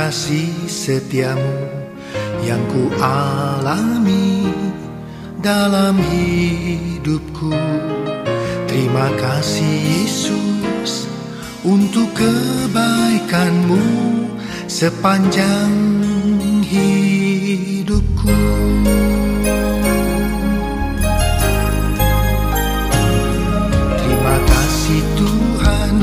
kasih setiamu yang ku alami dalam hidupku. Terima kasih Yesus untuk kebaikanmu sepanjang hidupku. Terima kasih Tuhan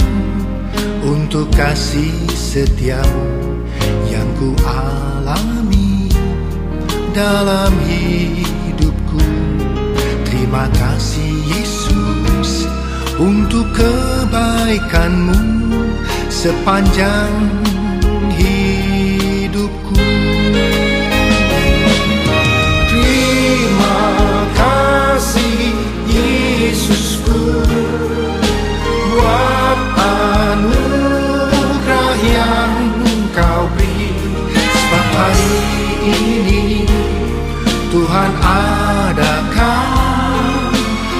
untuk kasih setiamu yang ku alami dalam hidupku. Terima kasih Yesus untuk kebaikanmu sepanjang hidupku. Terima kasih Yesusku buat anugerah yang Kau beri, sebab hari ini Tuhan adakan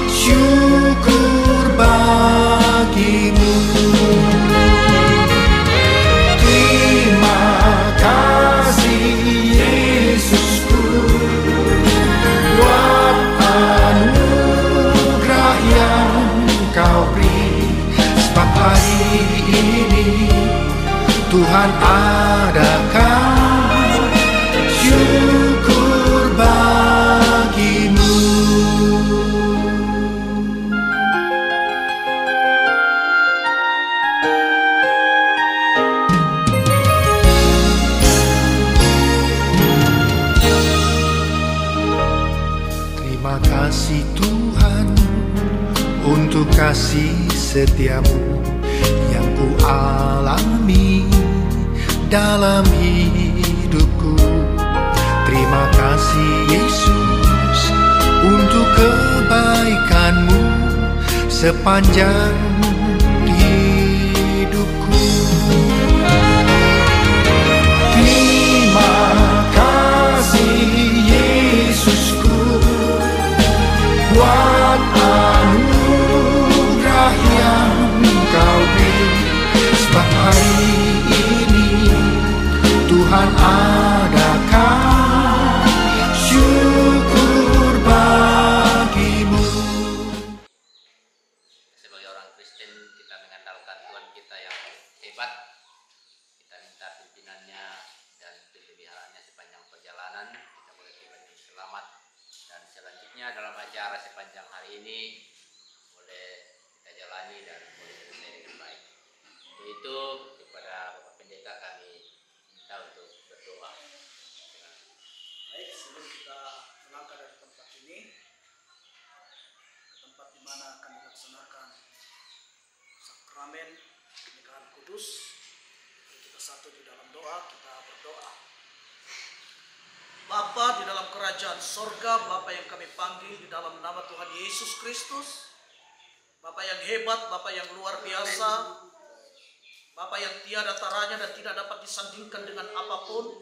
syukur bagimu. Terima kasih Yesusku buat anugerah yang Kau beri, sebab hari ini Tuhan adakan syukur bagimu. Terima kasih Tuhan untuk kasih setiamu yang ku alami dalam hidupku. Terima kasih Yesus untuk kebaikanmu sepanjang hidupku. Terima kasih Yesusku buat anugerah yang Kau beri, sebab hari ini Tuhan adakan syukur bagimu. Sebagai orang Kristen, kita mengandalkan Tuhan kita yang hebat. Kita minta pimpinannya dan peliharaannya sepanjang perjalanan. Kita boleh tiba dengan selamat. Dan selanjutnya dalam acara sepanjang hari ini boleh kita jalani dan boleh selesai dengan baik. Untuk itu kepada Bapak Pendeta kami minta untuk berdoa. Baik, sebelum kita melangkah dari tempat ini ke tempat di mana akan dilaksanakan sakramen pernikahan kudus, kita satu di dalam doa, kita berdoa. Bapa di dalam kerajaan sorga, Bapa yang kami panggil di dalam nama Tuhan Yesus Kristus, Bapa yang hebat, Bapa yang luar biasa, Bapa yang tiada taranya dan tidak dapat disandingkan dengan apapun,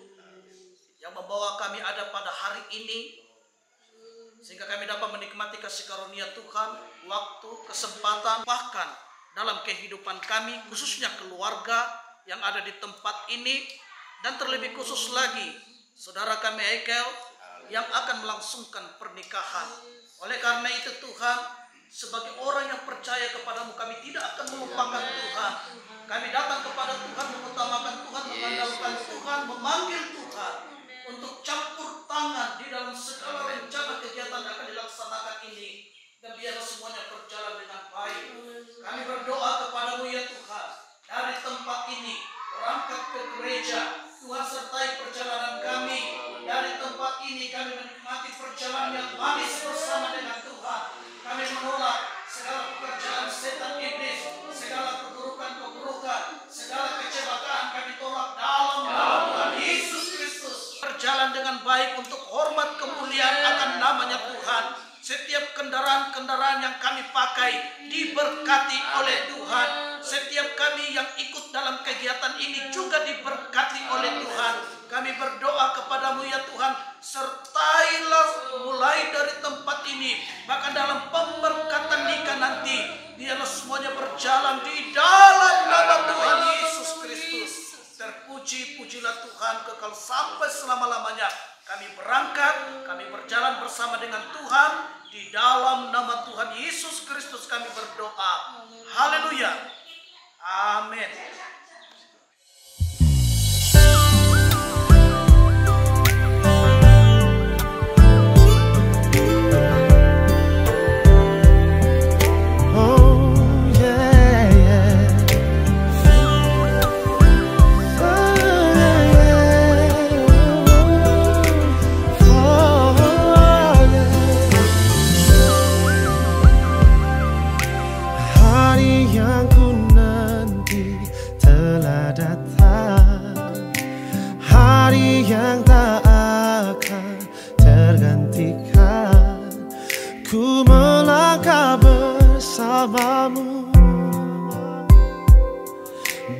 yang membawa kami ada pada hari ini, sehingga kami dapat menikmati kasih karunia Tuhan, waktu, kesempatan, bahkan dalam kehidupan kami, khususnya keluarga yang ada di tempat ini, dan terlebih khusus lagi saudara kami Ekel yang akan melangsungkan pernikahan. Oleh karena itu Tuhan, sebagai orang yang percaya kepadamu, kami tidak akan melupakan Tuhan. Kami datang kepada Tuhan, mengutamakan Tuhan, mengandalkan Tuhan, memanggil Tuhan untuk campur tangan di dalam segala rencana kegiatan yang akan dilaksanakan ini. Dan biarlah semuanya berjalan dengan baik. Kami berdoa kepadamu ya Tuhan, dari tempat ini berangkat ke gereja, Tuhan sertai perjalanan kami. Dari tempat ini kami menikmati perjalanan yang manis bersama dengan Tuhan. Kami menolak segala pekerjaan setan iblis, segala keburukan-keburukan, segala kecelakaan kami tolak dalam nama Tuhan Yesus Kristus. Berjalan dengan baik untuk hormat kemuliaan akan namanya Tuhan. Setiap kendaraan-kendaraan yang kami pakai diberkati oleh Tuhan. Setiap kami yang ikut dalam kegiatan ini juga diberkati oleh Tuhan. Kami berdoa kepadamu ya Tuhan, sertailah mulai dari tempat ini, bahkan dalam pemberkatan nikah nanti, biarlah semuanya berjalan di dalam nama Tuhan Yesus Kristus. Terpuji-pujilah Tuhan. kekal sampai selama-lamanya. Kami berangkat, kami berjalan bersama dengan Tuhan. Di dalam nama Tuhan Yesus Kristus kami berdoa. Haleluya. Amin. Yang tak akan tergantikan, ku melangkah bersamamu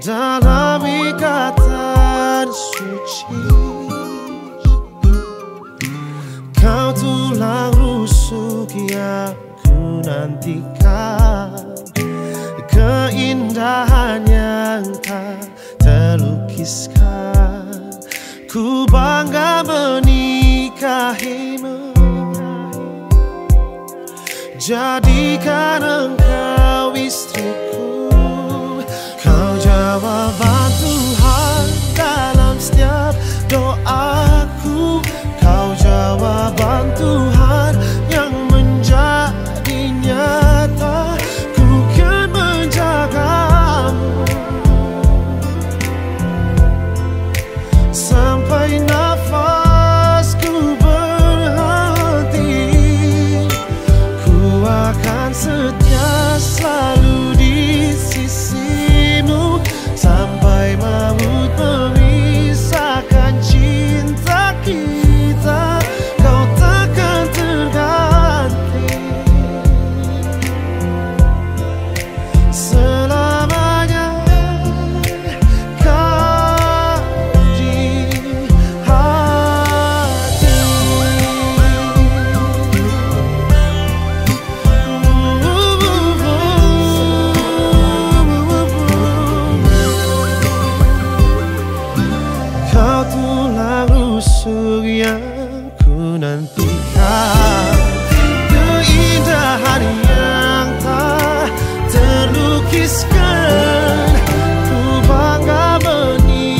dalam ikatan suci. Kau tulang rusuk yang ku nantikan, keindahan yang tak terlukiskan. Ku bangga menikahimu, jadikan engkau istriku. Kau jawaban Tuhan dalam setiap doaku. Kau jawaban Tuhan yang menjadi nyata. Ku kan menjagamu sampai nafasku berhenti. Ku akan setia selalu di sisimu sampai maut memisahkan cinta kita. Kau takkan terganti selamanya. Yang ku nantikan, keindahan yang tak terlukiskan. Ku bangga menikahimu,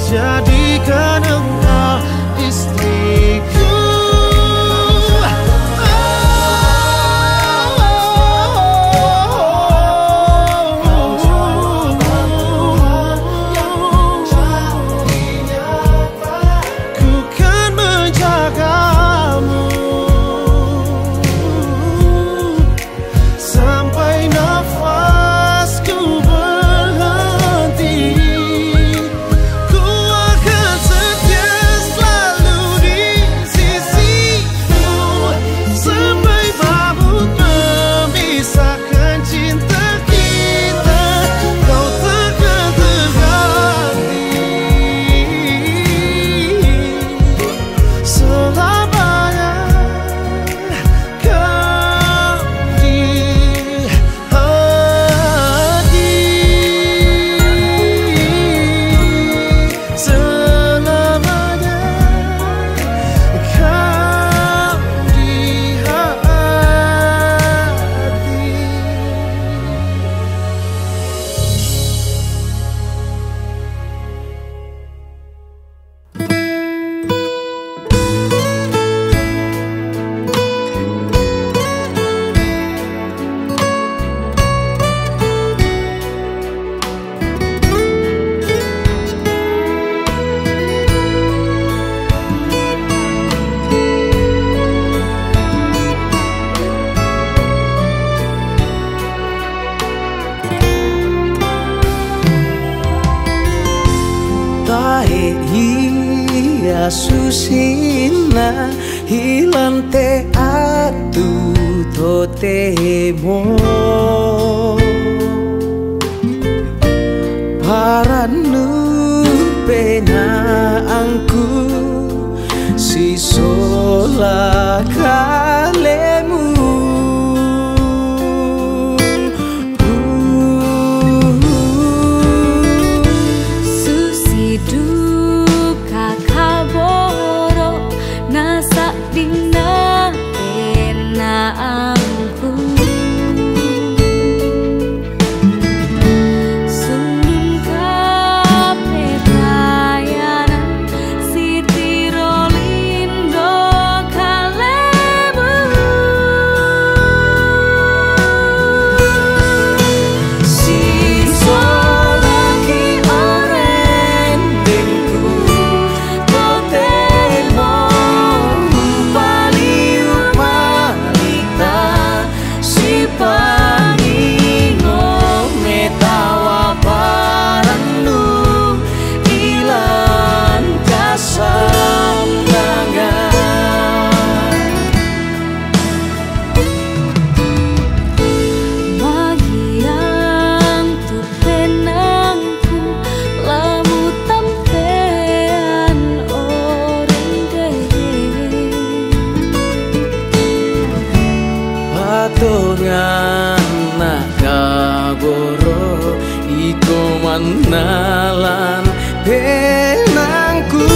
jadikan engkau istriku. Susina hilante atu totemo paranu pena angku si sola kalemu katongan nakaboro iko manalan penangku.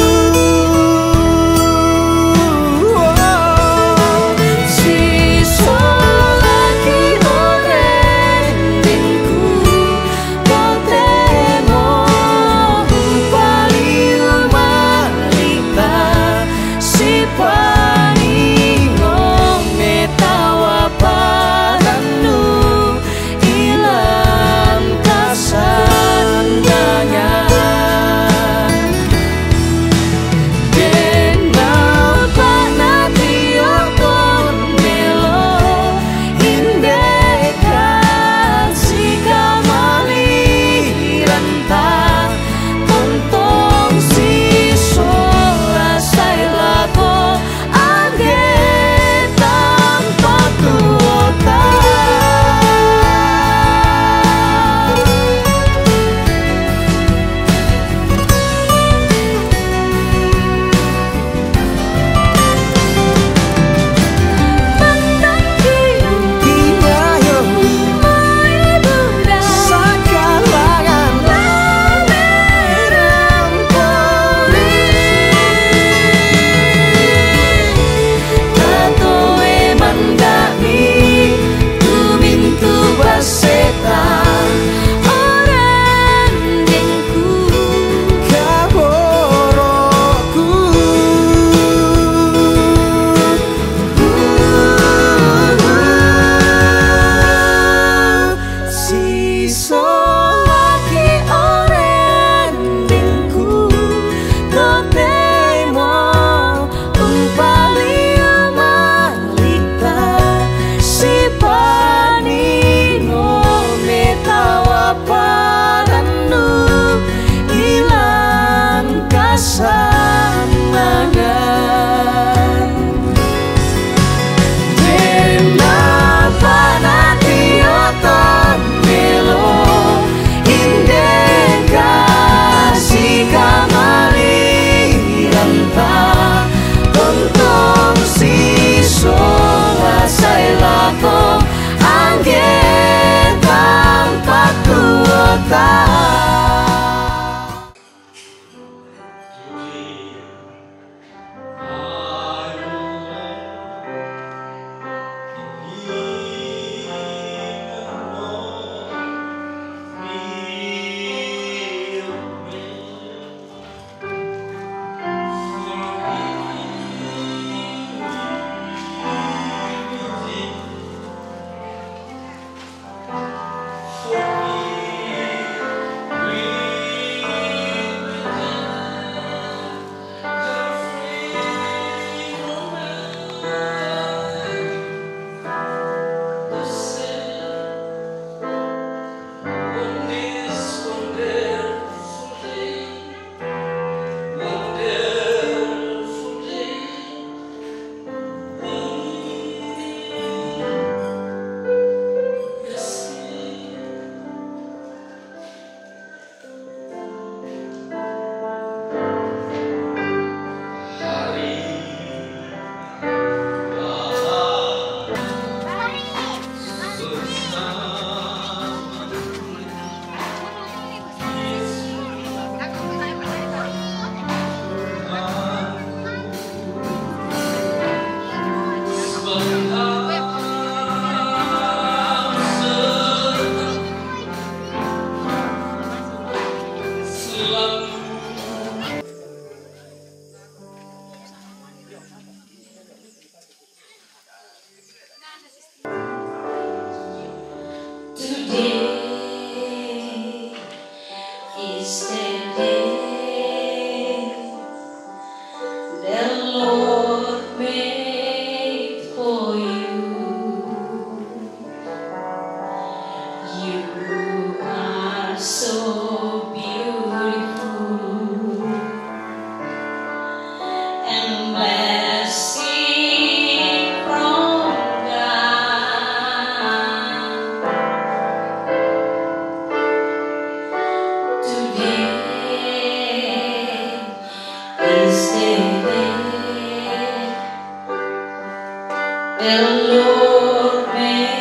The Lord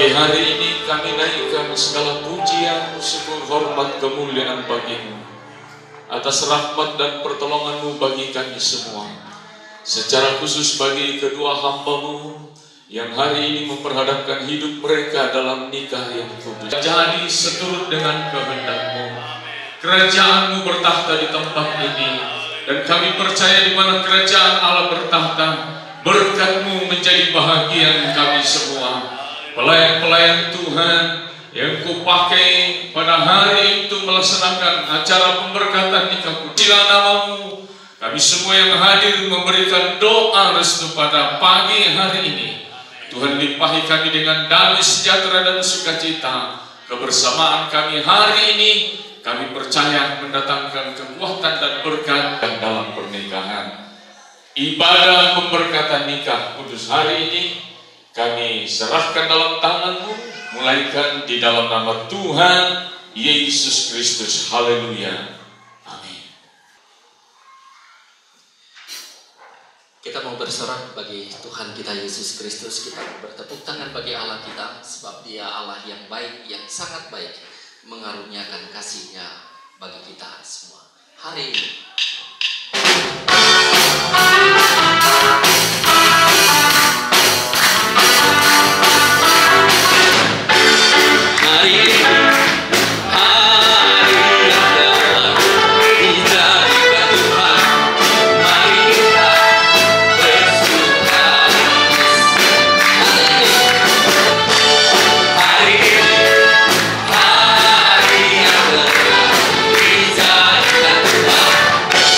Pagi hari ini kami naikkan segala pujian, syukur, hormat, kemuliaan bagi-Mu atas rahmat dan pertolongan-Mu bagi kami semua. Secara khusus bagi kedua hamba-Mu yang hari ini memperhadapkan hidup mereka dalam nikah yang kudus. Jadi seturut dengan kehendak-Mu. Kerajaan-Mu bertahta di tempat ini, dan kami percaya di mana kerajaan Allah bertahta, berkat-Mu menjadi bahagian kami semua. Pelayan-pelayan Tuhan yang Ku pakai pada hari itu melaksanakan acara pemberkatan nikah pujilah nama-Mu. Kami semua yang hadir memberikan doa restu pada pagi hari ini. Tuhan limpahi kami dengan damai sejahtera dan sukacita. Kebersamaan kami hari ini, kami percaya mendatangkan kekuatan dan berkat dalam pernikahan. Ibadah pemberkatan nikah kudus hari ini kami serahkan dalam tangan-Mu, mulaikan di dalam nama Tuhan Yesus Kristus. Haleluya. Amin. Kita mau bersorak bagi Tuhan kita Yesus Kristus. Kita bertepuk tangan bagi Allah kita, sebab Dia Allah yang baik, yang sangat baik, mengaruniakan kasih-Nya bagi kita semua hari ini. Hari ini, hari yang telah dijadikan Tuhan, mari kita bersuka. Hari ini, hari yang telah dijadikan Tuhan,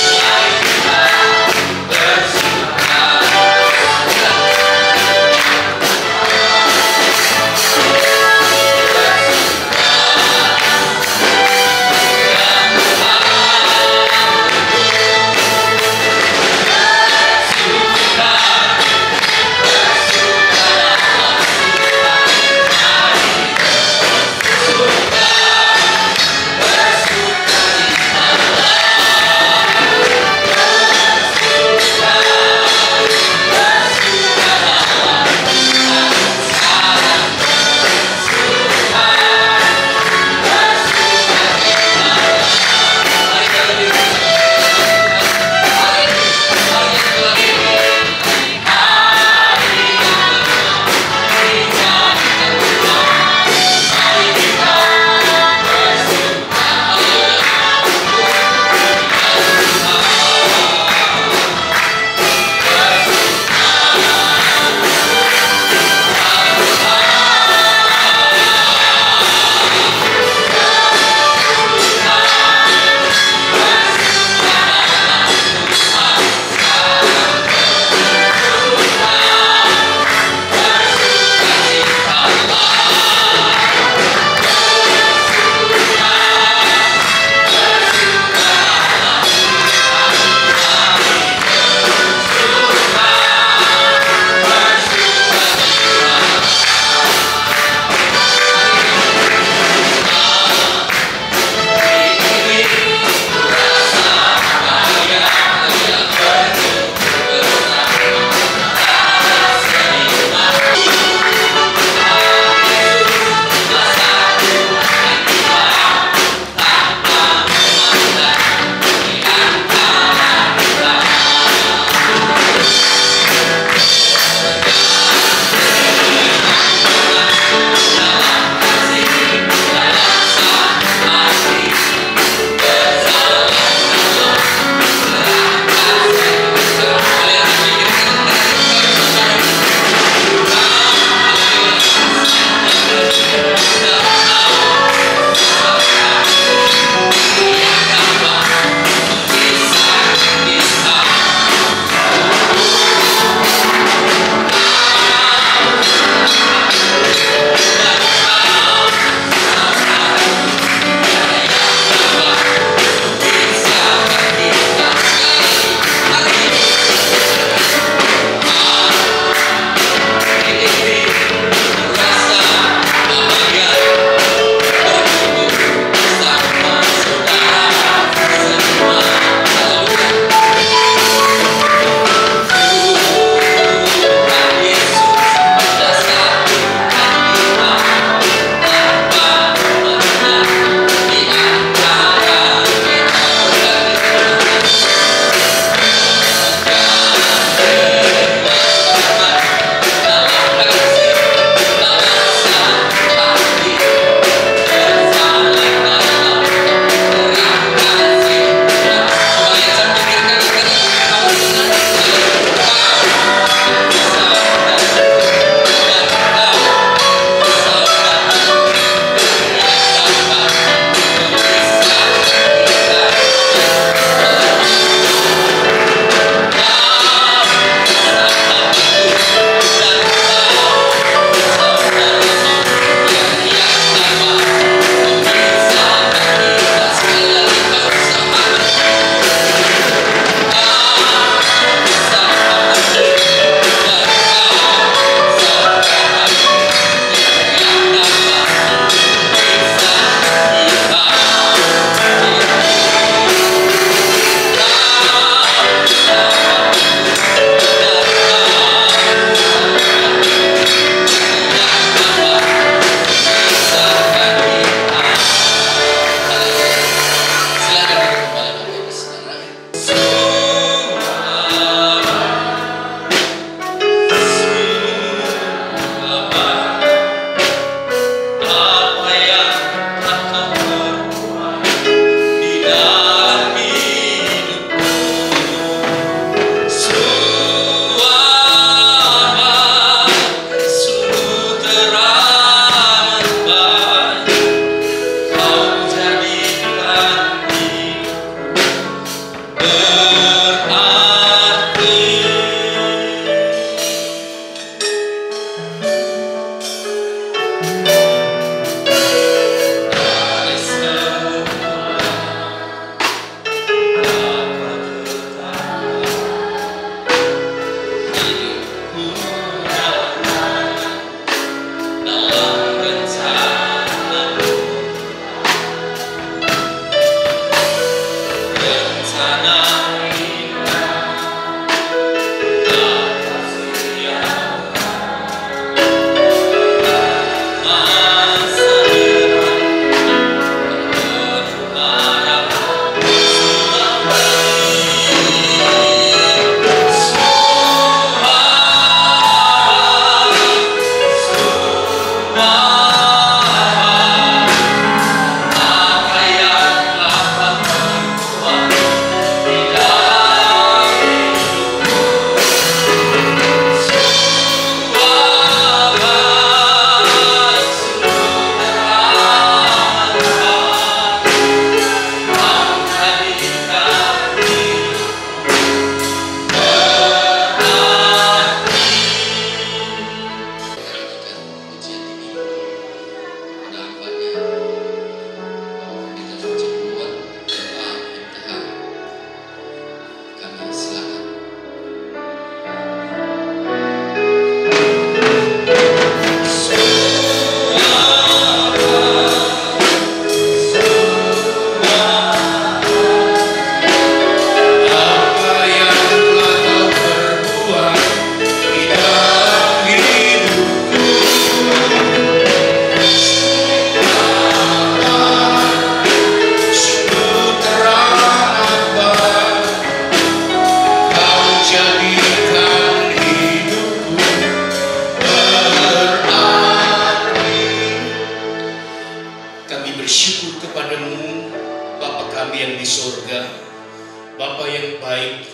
surga, Bapa yang baik,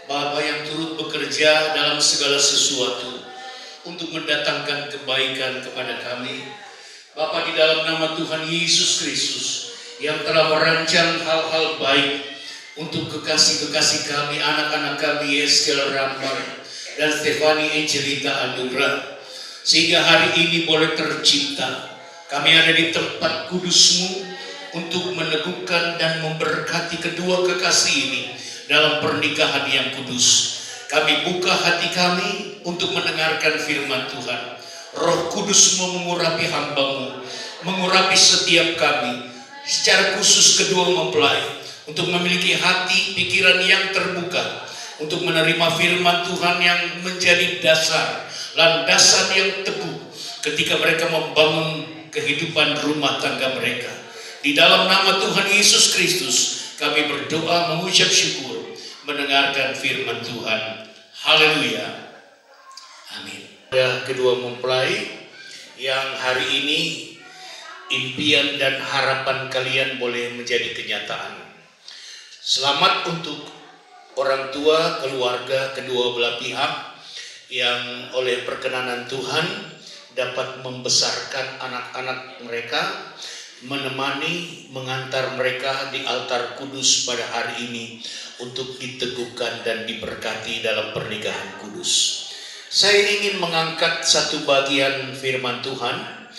Bapa yang turut bekerja dalam segala sesuatu untuk mendatangkan kebaikan kepada kami. Bapa, di dalam nama Tuhan Yesus Kristus yang telah merancang hal-hal baik untuk kekasih-kekasih kami, anak-anak kami Yeskel Rambar dan Stefani Angelita Anugrah, sehingga hari ini boleh tercipta. Kami ada di tempat kudus-Mu untuk meneguhkan dan memberkati kedua kekasih ini dalam pernikahan yang kudus. Kami buka hati kami untuk mendengarkan firman Tuhan. Roh Kudus-Mu mengurapi hamba-Mu, mengurapi setiap kami, secara khusus kedua mempelai, untuk memiliki hati pikiran yang terbuka, untuk menerima firman Tuhan yang menjadi dasar, landasan yang teguh ketika mereka membangun kehidupan rumah tangga mereka. Di dalam nama Tuhan Yesus Kristus kami berdoa mengucap syukur, mendengarkan firman Tuhan. Haleluya. Amin. Ada kedua mempelai yang hari ini impian dan harapan kalian boleh menjadi kenyataan. Selamat untuk orang tua, keluarga, kedua belah pihak yang oleh perkenanan Tuhan dapat membesarkan anak-anak mereka, menemani, mengantar mereka di altar kudus pada hari ini untuk diteguhkan dan diberkati dalam pernikahan kudus. Saya ingin mengangkat satu bagian firman Tuhan,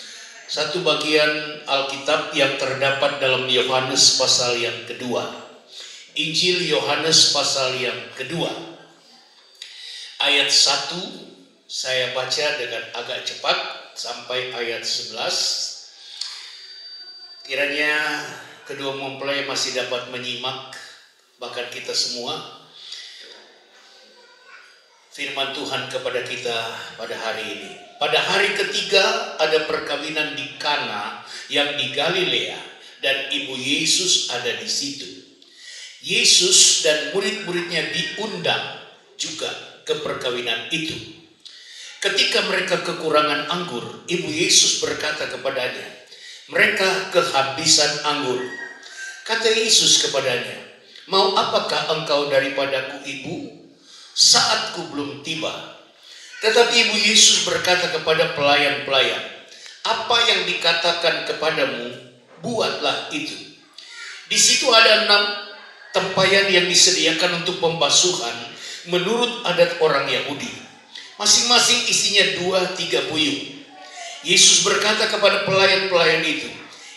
satu bagian Alkitab yang terdapat dalam Yohanes pasal yang kedua. Injil Yohanes pasal yang kedua. Ayat 1 saya baca dengan agak cepat sampai ayat 11. Kiranya kedua mempelai masih dapat menyimak, bahkan kita semua, firman Tuhan kepada kita pada hari ini. Pada hari ketiga ada perkawinan di Kana yang di Galilea dan ibu Yesus ada di situ. Yesus dan murid-muridnya diundang juga ke perkawinan itu. Ketika mereka kekurangan anggur, ibu Yesus berkata kepadanya, mereka kehabisan anggur. Kata Yesus kepadanya, mau apakah engkau daripadaku, ibu? Saatku belum tiba. Tetapi ibu Yesus berkata kepada pelayan-pelayan, apa yang dikatakan kepadamu, buatlah itu. Di situ ada 6 tempayan yang disediakan untuk pembasuhan menurut adat orang Yahudi. Masing-masing isinya 2-3 buyung. Yesus berkata kepada pelayan-pelayan itu,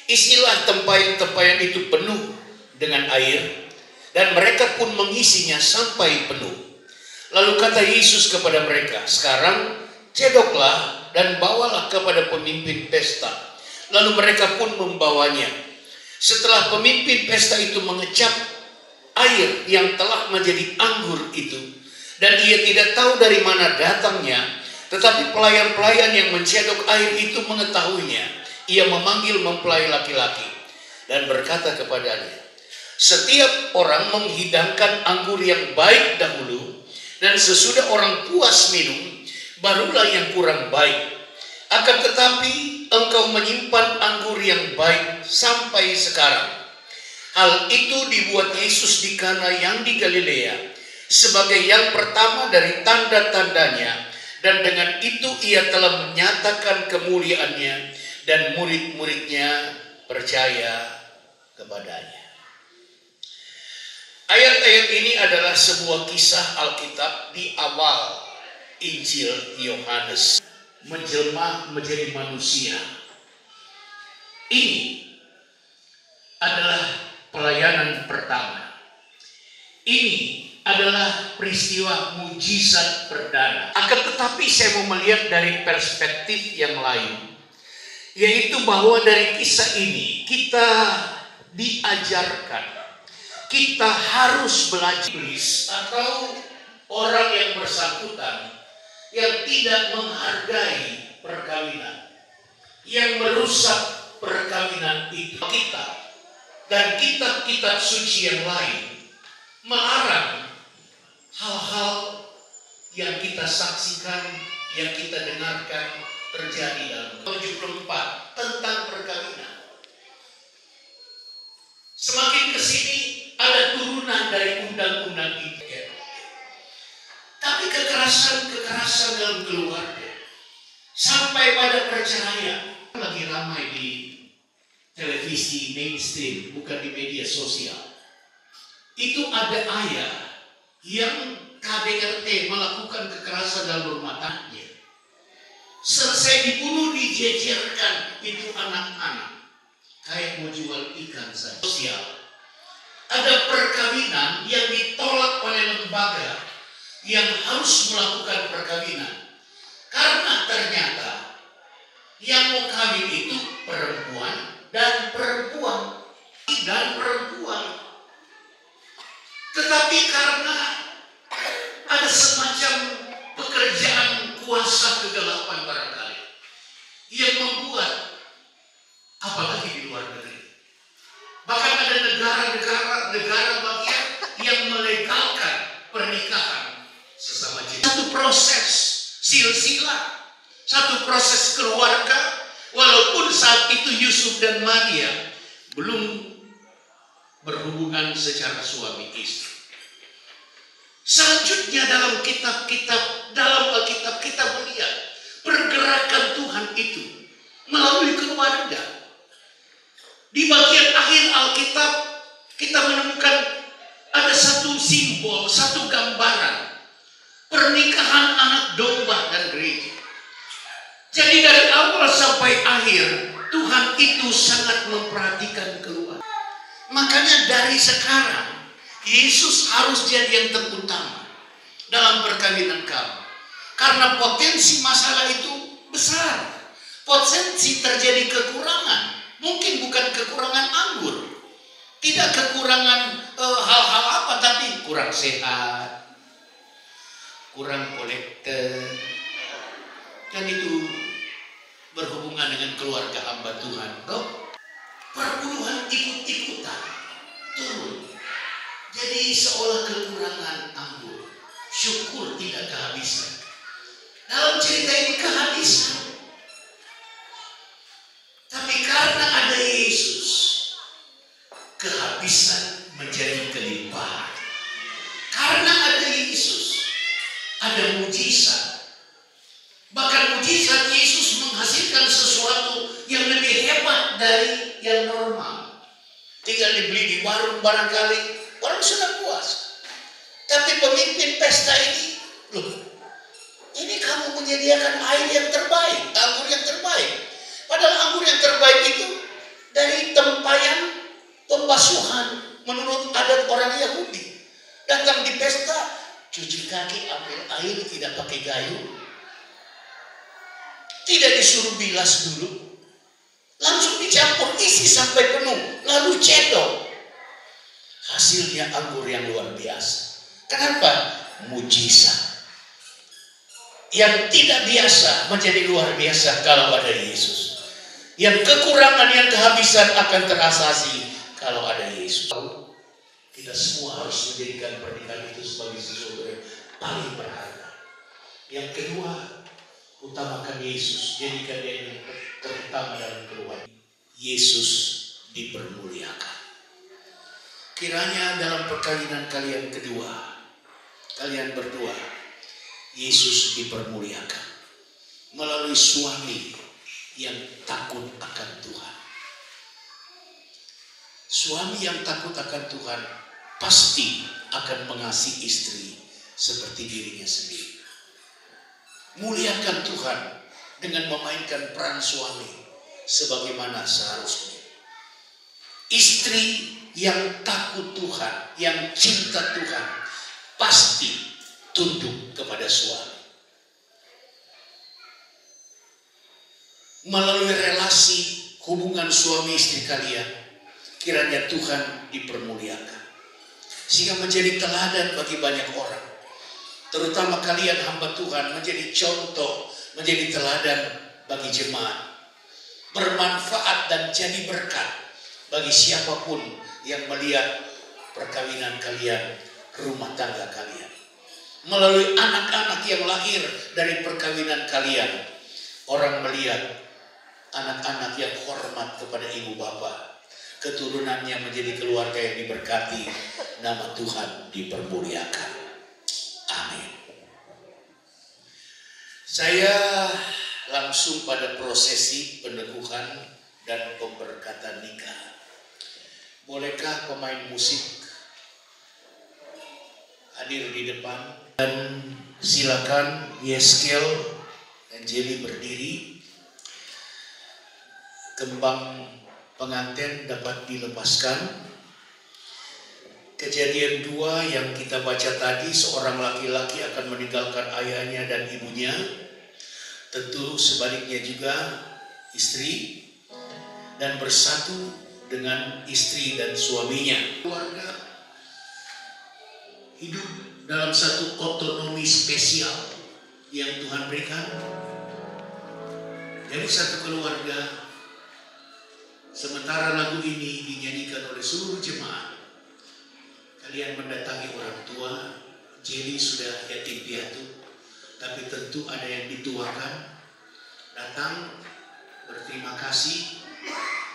isilah tempayan-tempayan itu penuh dengan air, dan mereka pun mengisinya sampai penuh. Lalu kata Yesus kepada mereka, sekarang cedoklah dan bawalah kepada pemimpin pesta. Lalu mereka pun membawanya. Setelah pemimpin pesta itu mengecap air yang telah menjadi anggur itu, dan ia tidak tahu dari mana datangnya, tetapi pelayan-pelayan yang mencedok air itu mengetahuinya. Ia memanggil mempelai laki-laki dan berkata kepadanya, setiap orang menghidangkan anggur yang baik dahulu, dan sesudah orang puas minum, barulah yang kurang baik. Akan tetapi engkau menyimpan anggur yang baik sampai sekarang. Hal itu dibuat Yesus di Kana yang di Galilea sebagai yang pertama dari tanda-tandanya, dan dengan itu ia telah menyatakan kemuliaannya, dan murid-muridnya percaya kepadanya. Ayat-ayat ini adalah sebuah kisah Alkitab di awal Injil Yohanes, menjelma menjadi manusia. Ini adalah pelayanan pertama. Ini adalah peristiwa mujizat perdana. Akan tetapi saya mau melihat dari perspektif yang lain, yaitu bahwa dari kisah ini kita diajarkan, kita harus belajar atau orang yang bersangkutan yang tidak menghargai perkawinan, yang merusak perkawinan itu. Kita dan kitab-kitab suci yang lain melarang hal-hal yang kita saksikan, yang kita dengarkan terjadi dalam 74 tentang perkawinan. Semakin kesini ada kekerasan dalam keluarga, sampai pada perceraian. Lagi ramai di televisi mainstream, bukan di media sosial. Itu ada ayah yang KDRT melakukan kekerasan dalam rumah tangga. Selesai dibunuh, dijejerkan itu anak-anak kayak mau jual ikan saja. Sosial. Ada perkawinan yang ditolak oleh lembaga yang harus melakukan perkawinan karena ternyata yang mau kawin itu perempuan dan perempuan. Tetapi karena ada semacam pekerjaan kuasa kegelapan barangkali yang membuat, apalagi di luar negeri, bahkan ada negara bagian yang melegalkan pernikahan sesama jenis. Satu proses silsilah, satu proses keluarga, walaupun saat itu Yusuf dan Maria belum berhubungan secara suami istri. Selanjutnya dalam Alkitab kita melihat pergerakan Tuhan itu melalui keluarga. Di bagian akhir Alkitab kita menemukan ada satu simbol, satu gambaran pernikahan anak domba dan gereja. Jadi dari awal sampai akhir Tuhan itu sangat memperhatikan keluarga. Makanya dari sekarang Yesus harus jadi yang terutama dalam perkawinan kamu. Karena potensi masalah itu besar. Potensi terjadi kekurangan. Mungkin bukan kekurangan anggur. Tidak kekurangan hal-hal apa, tapi kurang sehat, kurang kolektor. Dan itu berhubungan dengan keluarga hamba Tuhan. Perburuan ikut-ikutan turun. Jadi seolah kekurangan anggur. Syukur tidak kehabisan. Dalam cerita ini kehabisan. Tapi karena ada Yesus, kehabisan menjadi kelimpahan. Karena ada Yesus, ada mujizat. Bahkan mujizat Yesus menghasilkan sesuatu yang lebih hebat dari yang normal. Tinggal dibeli di warung barangkali, orang sudah puas. Tapi pemimpin pesta ini, loh, ini kamu menyediakan air yang terbaik, anggur yang terbaik. Padahal anggur yang terbaik itu dari tempayan pembasuhan menurut adat orang Yahudi. Datang di pesta, cuci kaki, ambil air, tidak pakai gayung. Tidak disuruh bilas dulu. Langsung dicampur, isi sampai penuh, lalu cedok. Hasilnya anggur yang luar biasa. Kenapa? Mujizat. Yang tidak biasa menjadi luar biasa kalau ada Yesus. Yang kekurangan, yang kehabisan akan terasasi kalau ada Yesus. Kita semua harus menjadikan pernikahan itu sebagai sesuatu yang paling berharga. Yang kedua, utamakan Yesus. Jadikan dia yang terutama dalam keluarga. Yesus dipermuliakan. Kiranya dalam perkawinan kalian kedua, kalian berdua, Yesus dipermuliakan melalui suami yang takut akan Tuhan. Suami yang takut akan Tuhan pasti akan mengasihi istri seperti dirinya sendiri. Muliakan Tuhan dengan memainkan peran suami sebagaimana seharusnya. Istri yang takut Tuhan, yang cinta Tuhan, pasti tunduk kepada suami. Melalui relasi hubungan suami istri kalian, kiranya Tuhan dipermuliakan. Sehingga menjadi teladan bagi banyak orang. Terutama kalian hamba Tuhan menjadi contoh, menjadi teladan bagi jemaat. Bermanfaat dan jadi berkat bagi siapapun yang melihat perkawinan kalian, rumah tangga kalian. Melalui anak-anak yang lahir dari perkawinan kalian, orang melihat anak-anak yang hormat kepada ibu bapa, keturunannya menjadi keluarga yang diberkati, nama Tuhan dipermuliakan. Amin. Saya langsung pada prosesi peneguhan dan pemberkatan nikah. Bolehkah pemain musik hadir di depan? Dan silakan Yeskel dan Jelly berdiri. Kembang pengantin dapat dilepaskan. Kejadian 2 yang kita baca tadi, seorang laki-laki akan meninggalkan ayahnya dan ibunya. Tentu sebaliknya juga istri, dan bersatu dengan istri dan suaminya. Keluarga hidup dalam satu otonomi spesial yang Tuhan berikan. Jadi satu keluarga. Sementara lagu ini dinyanyikan oleh seluruh jemaat, kalian mendatangi orang tua. Jelly sudah yatim piatu, tapi tentu ada yang dituakan. Datang berterima kasih.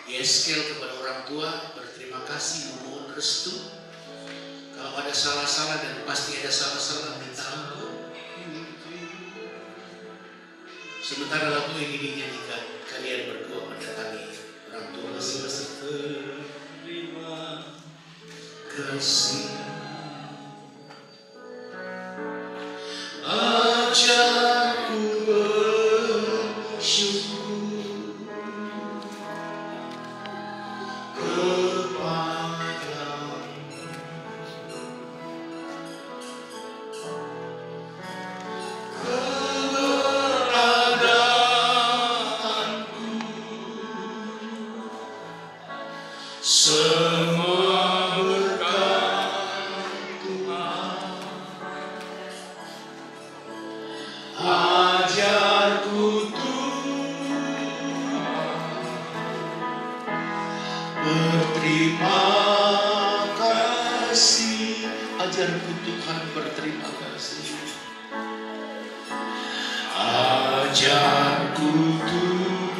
Yeskel kepada orang tua berterima kasih, memohon restu. Kalau ada salah-salah, dan pasti ada salah-salah, minta ampun. Sementara lagu ini dinyanyikan, kalian berdua mendatangi orang tua masing-masing. Terima kasih. Ajarku bersyukur kepadamu. Keberadaanku semua berkat Tuhan. Ajarku Tuhan berterima kasih. Ajarku Tuhan berterima kasih. Ajarku Tuhan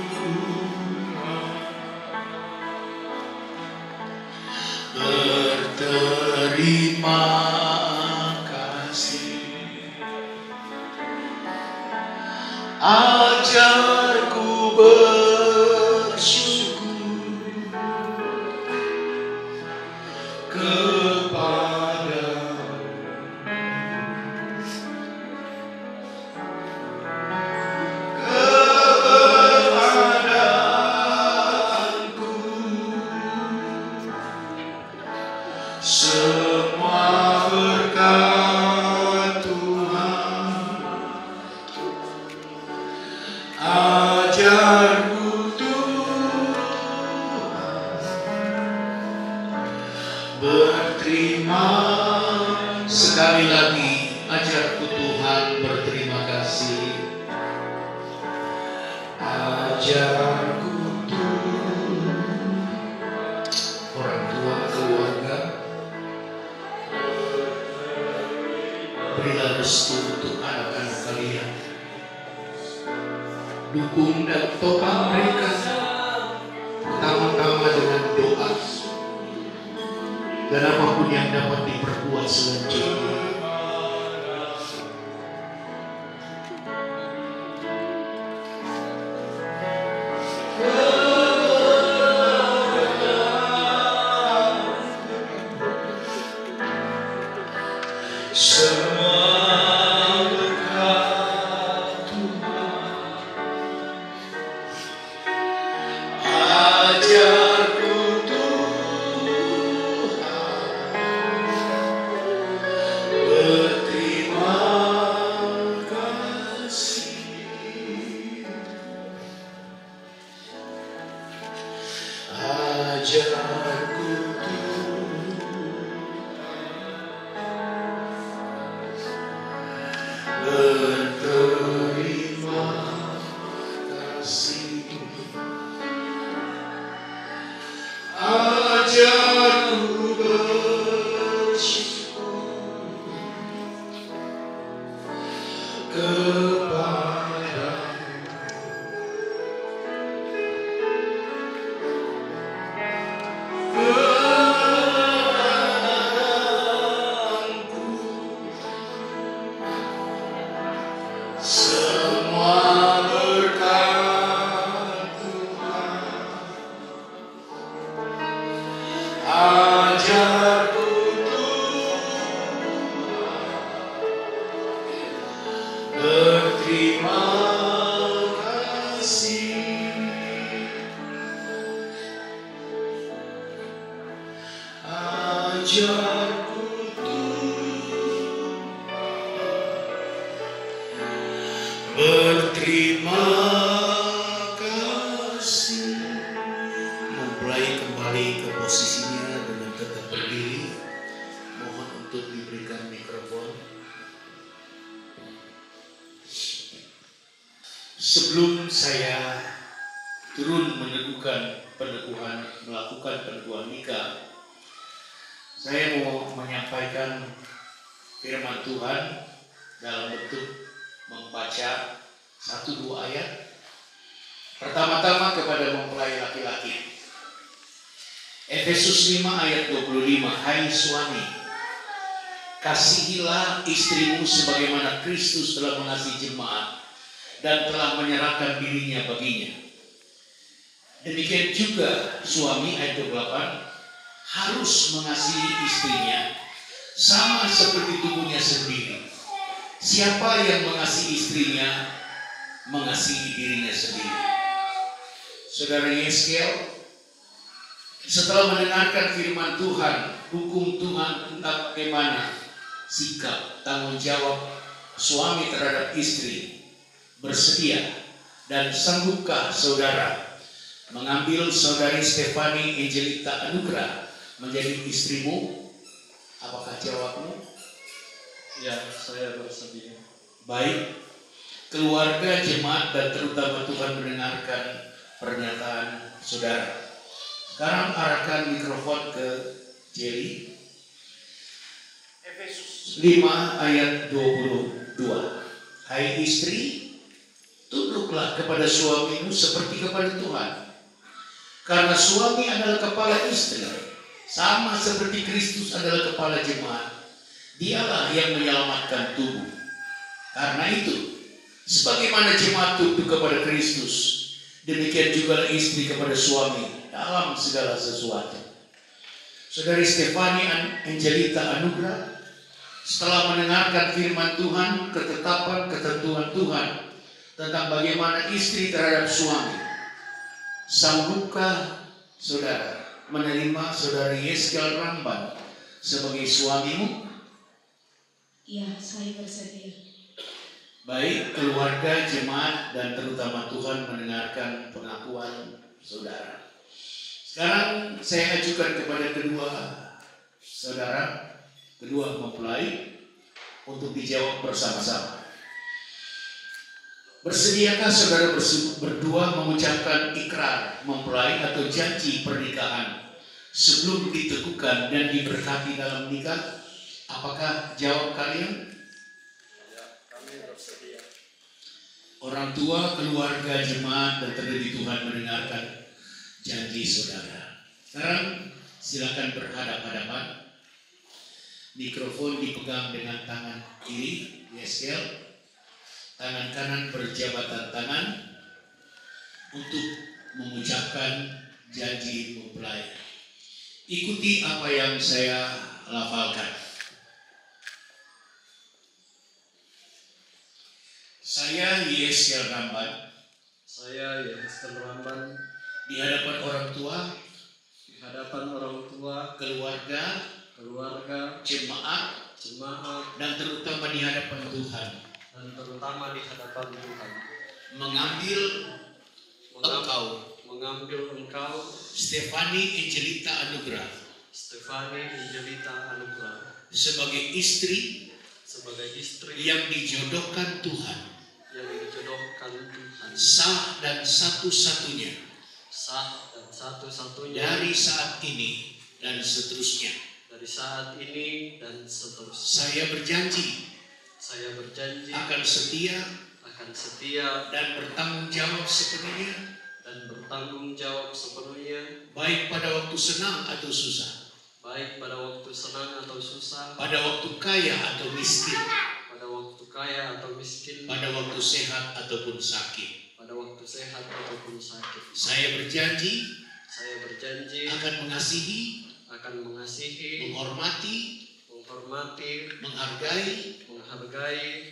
berterima kasih. Ajarku bersyukur kepadamu. Keberadaanku semua berkat Tuhan. Ajarku Tuhan berterima. Sekali lagi, ajarku Tuhan berterima kasih. Ajarku Tuhan. Orang tua, keluarga, berilah restu untuk anak-anak kalian. Dukung dan topang mereka, pertama-tama dengan doa, dan apapun yang dapat diperbuat selanjutnya. Semua berkat Tuhan. Ajarku Tuhan berterima kasih. Ajarku berterima kasih. Ajarku bersyukur kepadamu. Keberadaanku semua mengejarku berterima kasih. Mempelai kembali ke posisinya dengan tetap berdiri. Mohon untuk diberikan mikrofon. Sebelum saya turun melakukan peneguhan nikah, saya mau menyampaikan firman Tuhan dalam bentuk membaca 1-2 ayat. Pertama-tama kepada mempelai laki-laki. Efesus 5 ayat 25. Hai suami, kasihilah istrimu sebagaimana Kristus telah mengasihi jemaat dan telah menyerahkan dirinya baginya. Demikian juga suami ayat 28 harus mengasihi istrinya sama seperti tubuhnya sendiri. Siapa yang mengasihi istrinya mengasihi dirinya sendiri. Saudara Yeskel, setelah mendengarkan firman Tuhan, hukum Tuhan tentang bagaimana sikap tanggung jawab suami terhadap istri, bersedia dan sanggupkah saudara mengambil saudari Stefani Angelita Anugrah menjadi istrimu? Apakah jawabmu? Ya, saya bersedia. Baik, keluarga, jemaat, dan terutama Tuhan mendengarkan pernyataan saudara. Sekarang arahkan mikrofon ke Jerry. Efesus 5 ayat 22. Hai istri, tunduklah kepada suamimu seperti kepada Tuhan. Karena suami adalah kepala istri, sama seperti Kristus adalah kepala jemaat. Dialah yang menyelamatkan tubuh. Karena itu, sebagaimana jemaat tunduk kepada Kristus, demikian juga istri kepada suami dalam segala sesuatu. Saudari Stefani Angelita Anugrah, setelah mendengarkan firman Tuhan, ketetapan ketentuan Tuhan tentang bagaimana istri terhadap suami, sanggupkah saudara menerima saudari Yeskel Ramban sebagai suamimu? Ya, saya bersedia. Baik, keluarga, jemaat, dan terutama Tuhan mendengarkan pengakuan saudara. Sekarang saya ajukan kepada kedua saudara, kedua mempelai, untuk dijawab bersama-sama. Bersediakah saudara berdua mengucapkan ikrar mempelai atau janji pernikahan sebelum diteguhkan dan diberkati dalam nikah? Apakah jawab kalian? Ya, kami bersedia. Orang tua, keluarga, jemaat, dan terlebih Tuhan mendengarkan janji saudara. Sekarang silakan berhadap-hadapan. Mikrofon dipegang dengan tangan kiri, Yeskel. Tangan kanan berjabatan tangan untuk mengucapkan janji mempelai. Ikuti apa yang saya lafalkan. Saya Yeskel Ramban. Saya Yeskel Ramban. Di hadapan orang tua, keluarga, jemaat, dan terutama di hadapan Tuhan. Mengambil engkau Stefani Angelita Anugrah sebagai istri yang dijodohkan Tuhan, sah dan satu-satunya dari saat ini dan seterusnya. Saya berjanji akan setia dan bertanggung jawab sepenuhnya, baik pada waktu senang atau susah, pada waktu kaya atau miskin, pada waktu sehat ataupun sakit. Saya berjanji akan mengasihi, menghormati, menghargai,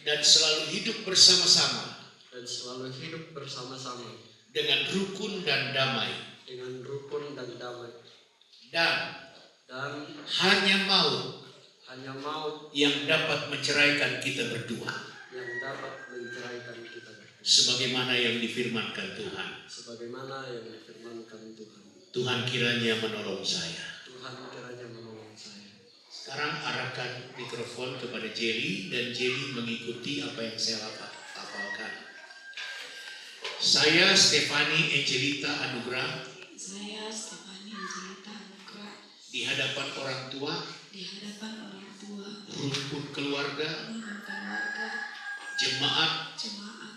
dan selalu hidup bersama-sama dengan rukun dan damai. Dan dan hanya maut hanya maut yang dapat menceraikan kita berdua, yang dapat menceraikan kita berdua. Sebagaimana yang difirmankan Tuhan. Sebagaimana yang difirmankan Tuhan. Tuhan kiranya menolong saya. Tuhan kiranya menolong saya. Sekarang arahkan mikrofon kepada Jelly dan Jelly mengikuti apa yang saya hafalkan. Saya Stefani Angelita Anugrah. Saya Stefani Angelita Anugrah. Di hadapan orang tua. Di hadapan orang tua. Rumpun keluarga. Rumpun keluarga. Jemaat. Jemaat.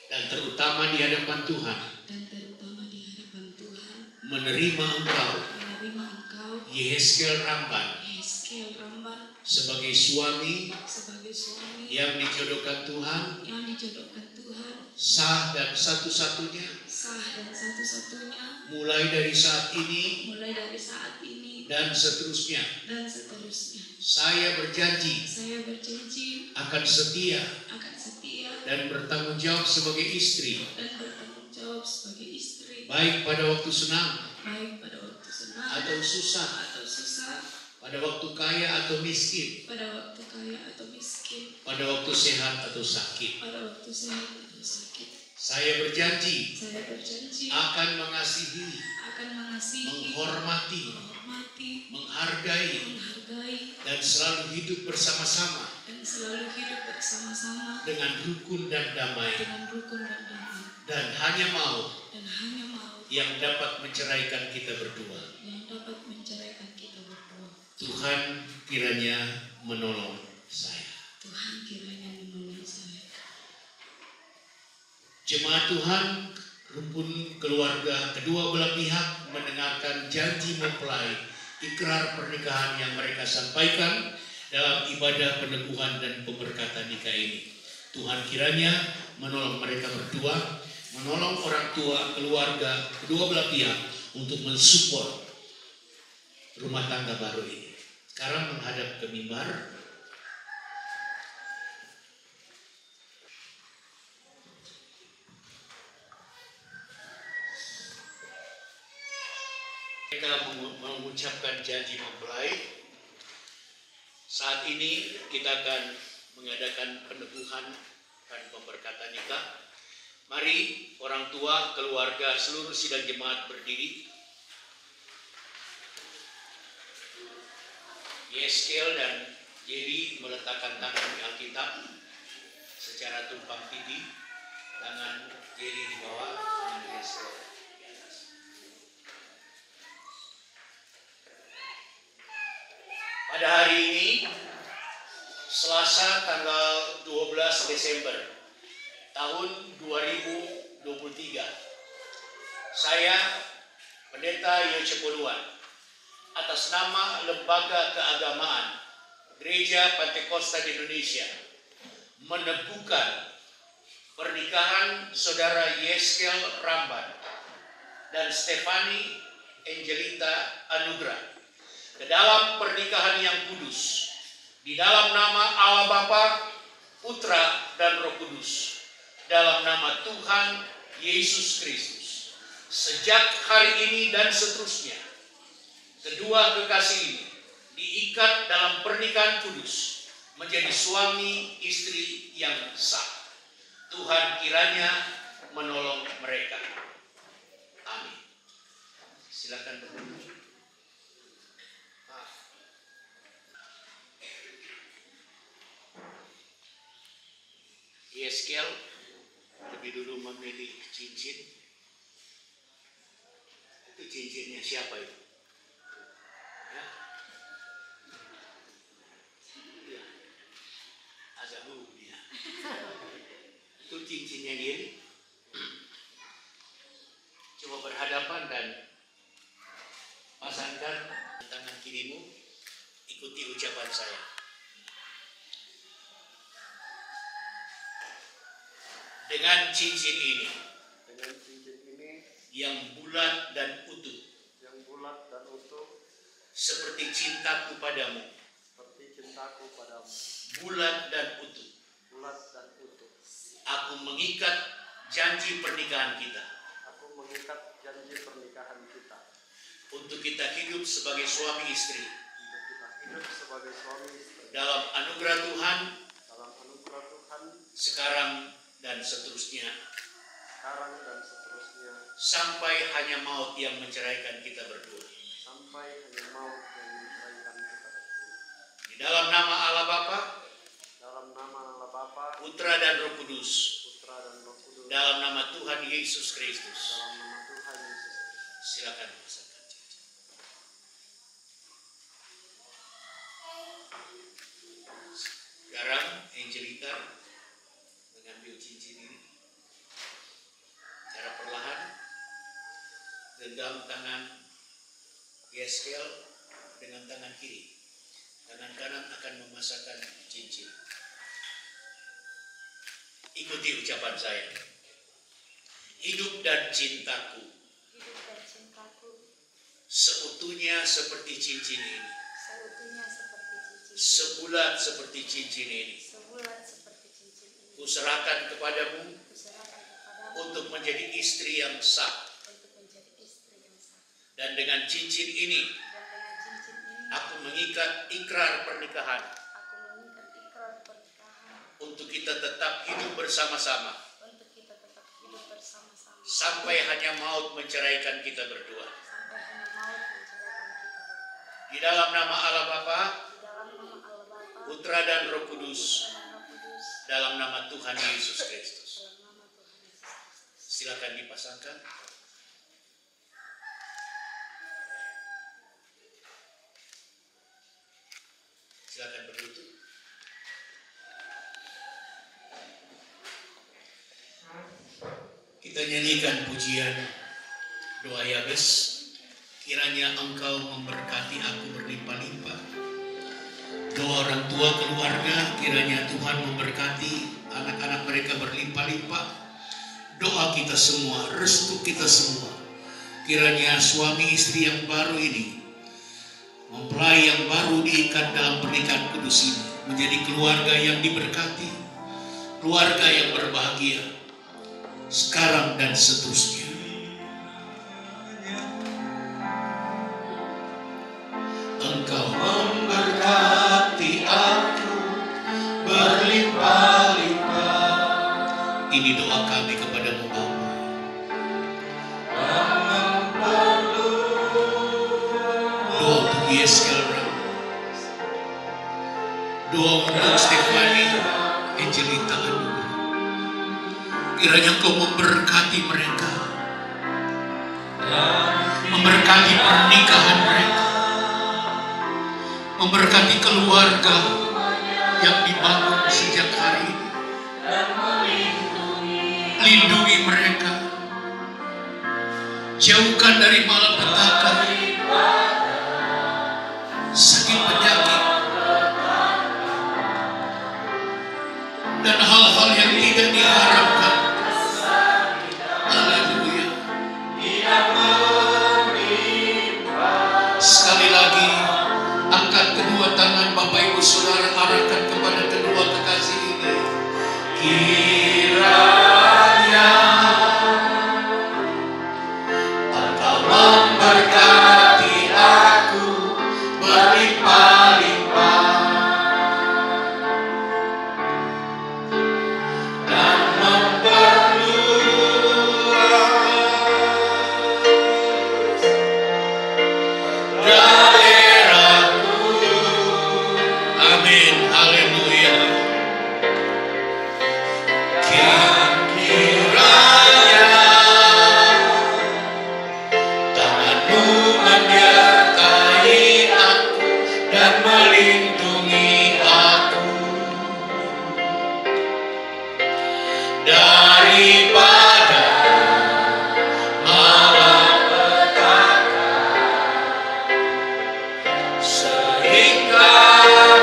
Dan terutama di hadapan Tuhan. Dan terutama di hadapan Tuhan. Menerima Engkau. Menerima Engkau. Yehezkiel Ramban. Yehezkiel Ramban. Sebagai suami. Sebagai suami. Yang dijodohkan Tuhan. Yang dijodohkan Tuhan. Sah dan satu-satunya. Sah dan satu-satunya. Mulai dari saat ini. Mulai dari saat ini. Dan seterusnya. Dan seterusnya. Saya berjanji. Saya berjanji. Akan setia. Akan setia. Dan bertanggung jawab sebagai istri. Dan bertanggung jawab sebagai istri. Baik pada waktu senang. Baik pada waktu senang. Atau susah. Atau susah. Pada waktu kaya atau miskin. Pada waktu kaya atau miskin. Pada waktu sehat atau sakit. Pada waktu sehat atau sakit. Saya berjanji. Saya berjanji. Akan mengasihi. Akan mengasihi. Menghormati. Menghormati. Menghargai. Menghargai. Dan selalu hidup bersama-sama. Dan selalu hidup bersama-sama. Dengan rukun dan damai. Dengan rukun dan damai. Dan hanya maut. Dan hanya maut. Yang dapat menceraikan kita berdua. Yang dapat menceraikan kita berdua. Tuhan kiranya menolong saya. Tuhan kiranya menolong saya. Jemaat Tuhan, rumpun keluarga kedua belah pihak mendengarkan janji mempelai, ikrar pernikahan yang mereka sampaikan dalam ibadah peneguhan dan pemberkatan nikah ini. Tuhan kiranya menolong mereka berdua, menolong orang tua, keluarga kedua belah pihak untuk mensupport rumah tangga baru ini. Sekarang menghadap ke mimbar. Mereka mengucapkan janji mempelai. Saat ini kita akan mengadakan peneguhan dan pemberkatan nikah. Mari orang tua, keluarga, seluruh sidang jemaat berdiri. Yehezkiel dan Jerry meletakkan tangan di Alkitab secara tumpang tindih. Tangan Jerry di bawah, tangan Yehezkiel di atas. Pada hari ini, Selasa tanggal 12 Desember tahun 2023, saya, Pendeta Yoce Poluan, atas nama Lembaga Keagamaan Gereja Pantekosta di Indonesia, meneguhkan pernikahan Saudara Yehezkiel Ramban dan Stefani Angelita Anugrah ke dalam pernikahan yang kudus di dalam nama Allah Bapa, Putra dan Roh Kudus, dalam nama Tuhan Yesus Kristus. Sejak hari ini dan seterusnya, kedua kekasih ini diikat dalam pernikahan kudus menjadi suami istri yang sah. Tuhan kiranya menolong mereka. Amin. Silakan berdiri. Yehezkiel lebih dulu memilih cincin. Itu cincinnya siapa itu? Ya. Ya. Agak buruk dia. Itu cincinnya dia. Coba berhadapan dan pasangkan tangan kirimu. Ikuti ucapan saya. Dengan cincin ini, yang bulat dan utuh, seperti cintaku padamu, bulat dan utuh, aku mengikat janji pernikahan kita, untuk kita hidup sebagai suami istri sebagai suami istri dalam anugerah Tuhan dalam anugerah Tuhan sekarang dan seterusnya, sekarang dan seterusnya, sampai hanya maut yang menceraikan kita berdua. sampai hanya maut yang menceraikan kita berdua. Di dalam nama Allah Bapa, Dalam nama Allah Bapa, Putra dan Roh Kudus, Putra dan Roh Kudus, dalam nama Tuhan Yesus Kristus. dalam nama Tuhan Yesus Kristus. Silakan pasangkan cincin. Sekarang Angelita mengambil cincin ini. Cara perlahan genggam tangan Yeskel dengan tangan kiri. Tangan kanan akan memasangkan cincin. Ikuti ucapan saya. Hidup dan cintaku Hidup dan cintaku seutuhnya seperti cincin ini. seutuhnya seperti cincin, Sebulat seperti cincin ini. sebulat seperti cincin ini. Kuserahkan kepadamu Kuserahkan kepadamu untuk menjadi istri yang sah. untuk menjadi istri yang sah. Dan dengan cincin ini, Dan dengan cincin ini, aku mengikat ikrar pernikahan aku mengikat ikrar pernikahan untuk kita tetap hidup bersama-sama untuk kita tetap hidup bersama-sama sampai hanya maut menceraikan kita berdua. sampai hanya maut menceraikan kita berdua. Di dalam nama Allah Bapa, Di dalam nama Allah Bapa, Putra dan Roh Kudus, dan Roh Kudus, dalam nama Tuhan Yesus Kristus. dalam nama Tuhan Yesus Kristus. Silakan dipasangkan. Silakan berlutut. Kita nyanyikan pujian doa Yabes. Kiranya Engkau memberkati aku berlimpah-limpah. Doa orang tua keluarga, kiranya Tuhan memberkati anak-anak mereka berlimpah-limpah. Doa kita semua, restu kita semua. Kiranya suami istri yang baru ini, mempelai yang baru diikat dalam pernikahan kudus ini, menjadi keluarga yang diberkati, keluarga yang berbahagia, sekarang dan seterusnya. Engkau memberkati aku berlimpah-limpah. Ini doa kami kepadamu Bapa. Doa untuk Yeskel, doa untuk Stefani, Angelita, kiranya Engkau memberkati mereka, memberkati pernikahan mereka, memberkati keluarga yang dibangun sejak hari ini. Lindungi mereka, jauhkan dari malapetaka, sakit penyakit, dan hal-hal yang tidak diharapkan. Haleluya. Sekali lagi, angkat kedua tangan Bapak Ibu Saudara, arahkan kepada kedua kekasih ini. Kiranya Engkau memberkati aku berlimpah-limpah dan memperluas daerahku. Amin. Haleluya. Kiranya tanganmu menyertai aku dan melindungi aku daripada malapetaka, sehingga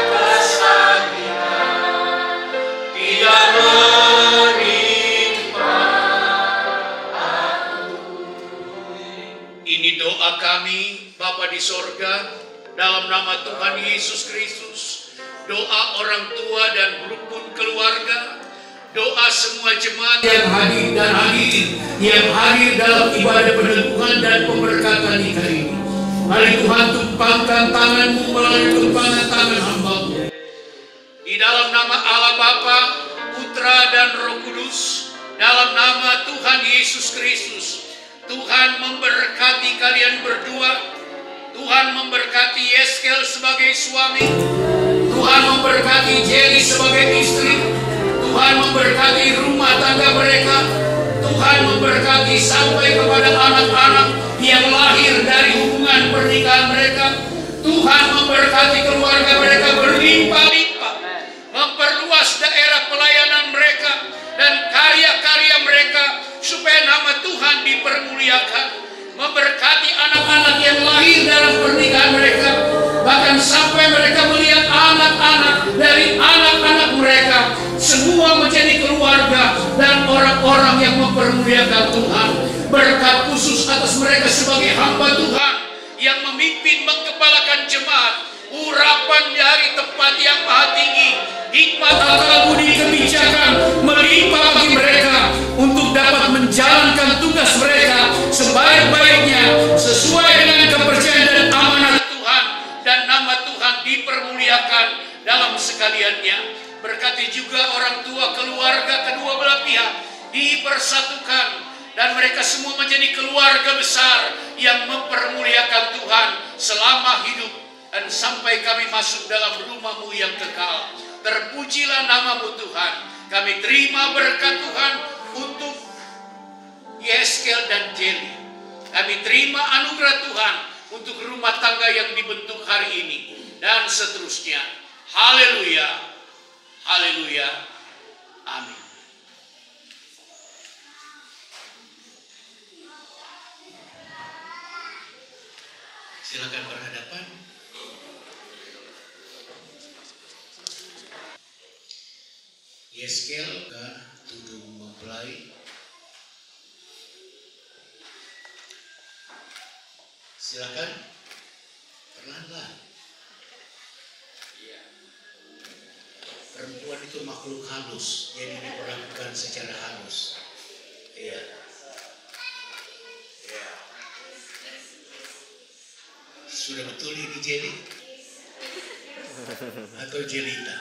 kesakitan tidak menimpa aku. Ini doa kami Bapa di sorga, dalam nama Tuhan Yesus Kristus. Doa orang tua dan rukun keluarga, doa semua jemaat yang hadir dan hadir, yang hadir dalam ibadah peneguhan dan pemberkatan nikah ini. Mari Tuhan tumpangkan tangan-Mu melalui tumpangan tangan hamba-Mu. Di dalam nama Allah Bapa, Putra dan Roh Kudus, dalam nama Tuhan Yesus Kristus, Tuhan memberkati kalian berdua. Tuhan memberkati Yeskel sebagai suami, Tuhan memberkati Jelly sebagai istri, Tuhan memberkati rumah tangga mereka, Tuhan memberkati sampai kepada anak-anak yang lahir dari hubungan pernikahan mereka. Tuhan memberkati keluarga mereka berlimpah-limpah, memperluas daerah pelayanan mereka dan karya-karya mereka supaya nama Tuhan dipermuliakan. Memberkati anak-anak yang lahir dalam pernikahan mereka, bahkan sampai mereka melihat anak-anak dari anak-anak mereka semua menjadi keluarga dan orang-orang yang mempermuliakan Tuhan. Berkat khusus atas mereka sebagai hamba Tuhan yang memimpin mengkepalakan jemaat, urapan dari tempat yang maha tinggi, hikmat akal budi kebijakan melimpah bagi mereka untuk dapat menjalankan tugas mereka sebaik-baiknya sesuai dengan kepercayaan dan amanat Tuhan, dan nama Tuhan dipermuliakan dalam sekaliannya. Berkati juga orang tua, keluarga kedua belah pihak dipersatukan dan mereka semua menjadi keluarga besar yang mempermuliakan Tuhan selama hidup dan sampai kami masuk dalam rumah-Mu yang kekal. Terpujilah nama-Mu Tuhan. Kami terima berkat Tuhan untuk Yeskel dan Jelly. Kami terima anugerah Tuhan untuk rumah tangga yang dibentuk hari ini dan seterusnya. Haleluya. Haleluya. Amin. Silakan berhadapan. Yeskel ke tudung mempelai. Silakan. Perlahan-lahan. Perempuan itu makhluk halus, jadi diperlakukan secara halus. Iya. Iya. Sudah betul ini Jelly? Atau Jelita?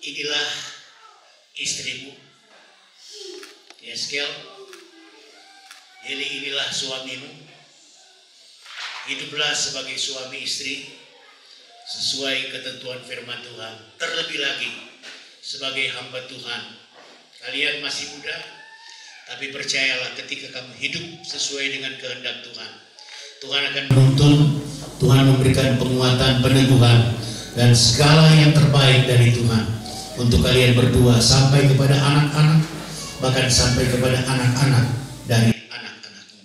Inilah istrimu, Yeskel. Jelly, inilah suamimu. Hiduplah sebagai suami istri sesuai ketentuan firman Tuhan. Terlebih lagi sebagai hamba Tuhan. Kalian masih muda, tapi percayalah ketika kamu hidup sesuai dengan kehendak Tuhan, Tuhan akan menuntun, Tuhan memberikan penguatan, peneguhan, dan segala yang terbaik dari Tuhan untuk kalian berdua sampai kepada anak-anak, bahkan sampai kepada anak-anak dari anak-anakmu.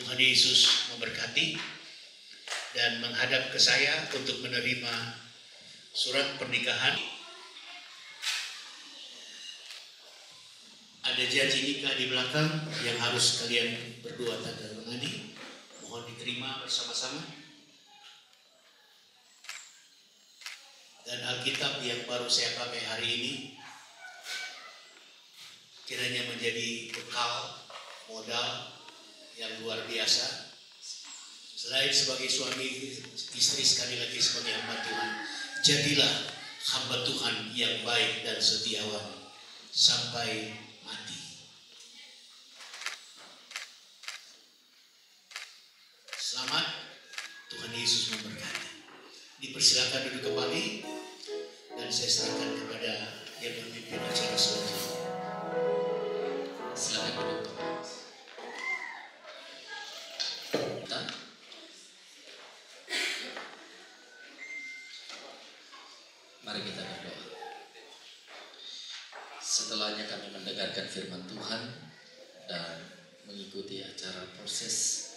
Tuhan Yesus memberkati dan menghadap ke saya untuk menerima surat pernikahan. Ada janji nikah di belakang yang harus kalian berdua tanda tangani. Mohon diterima bersama-sama. Dan Alkitab yang baru saya pakai hari ini kiranya menjadi bekal modal yang luar biasa. Selain sebagai suami istri, sekali lagi sebagai hamba Tuhan, jadilah hamba Tuhan yang baik dan setiawan sampai mati. Selamat, Tuhan Yesus memberkati. Dipersilakan duduk kembali dan saya serahkan kepada yang memimpin acara selanjutnya. Silakan duduk. Mari kita berdoa. Setelahnya kami mendengarkan firman Tuhan dan mengikuti acara proses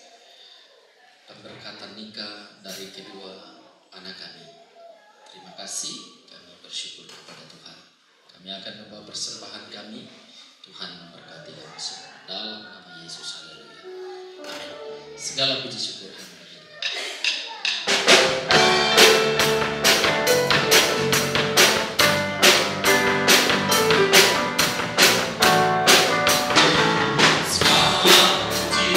pemberkatan nikah dari kedua anak kami. Terima kasih, kami bersyukur kepada Tuhan. Kami akan membawa persembahan kami. Tuhan memberkati kami semua dalam nama Yesus. Haleluya. Amin. Segala puji syukur kami bagi Tuhan. Segala puji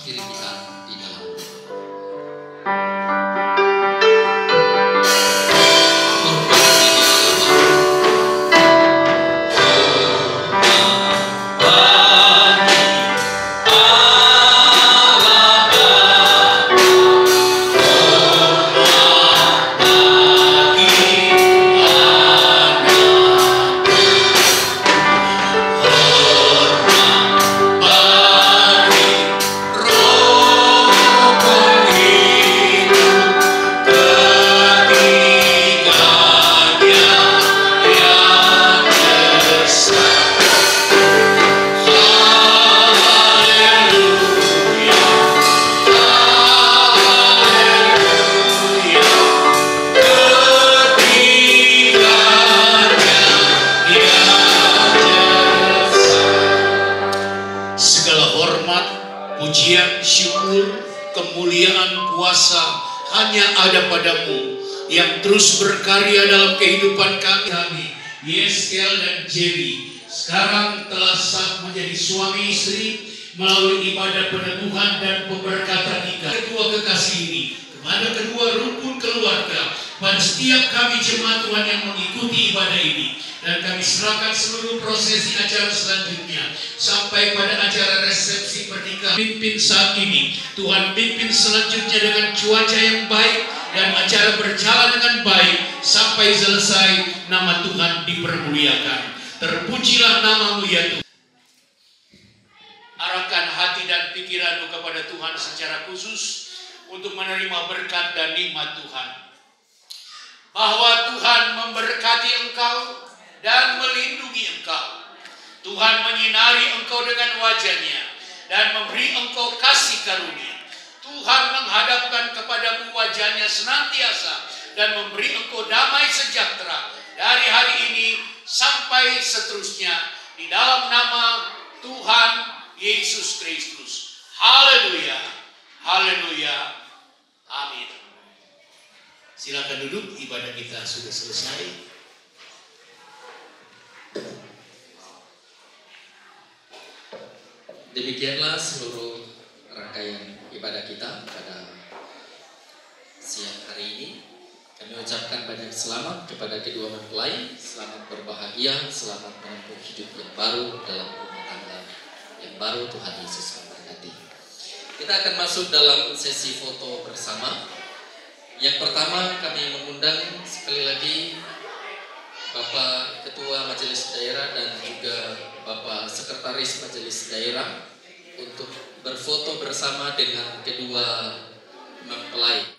diri kita di dalam doa. Pujian, syukur, kemuliaan, kuasa hanya ada padamu yang terus berkarya dalam kehidupan kami. Yeskel dan Jerry sekarang telah sah menjadi suami istri melalui ibadah peneguhan dan pemberkatan nikah. Kedua kekasih ini kepada kedua rukun keluarga, pada setiap kami jemaat Tuhan yang mengikuti ibadah ini, dan kami serahkan seluruh prosesi acara selanjutnya sampai pada acara resepsi pernikahan. Pimpin saat ini, Tuhan pimpin selanjutnya dengan cuaca yang baik dan acara berjalan dengan baik sampai selesai. Nama Tuhan dipermuliakan. Terpujilah namamu ya Tuhan. Arahkan hati dan pikiranmu kepada Tuhan secara khusus untuk menerima berkat dan nikmat Tuhan. Bahwa Tuhan memberkati engkau dan melindungi engkau. Tuhan menyinari engkau dengan wajah-Nya dan memberi engkau kasih karunia. Tuhan menghadapkan kepadamu wajah-Nya senantiasa dan memberi engkau damai sejahtera dari hari ini sampai seterusnya, di dalam nama Tuhan Yesus Kristus. Haleluya, haleluya, amin. Silakan duduk, ibadah kita sudah selesai. Demikianlah seluruh rangkaian ibadah kita pada siang hari ini. Kami ucapkan banyak selamat kepada kedua mempelai. Selamat berbahagia, selamat menempuh hidup yang baru dalam rumah tangga yang baru. Tuhan Yesus memberkati. Kita akan masuk dalam sesi foto bersama. Yang pertama kami mengundang sekali lagi Bapak Ketua Majelis Daerah dan juga Bapak Sekretaris Majelis Daerah untuk berfoto bersama dengan kedua mempelai.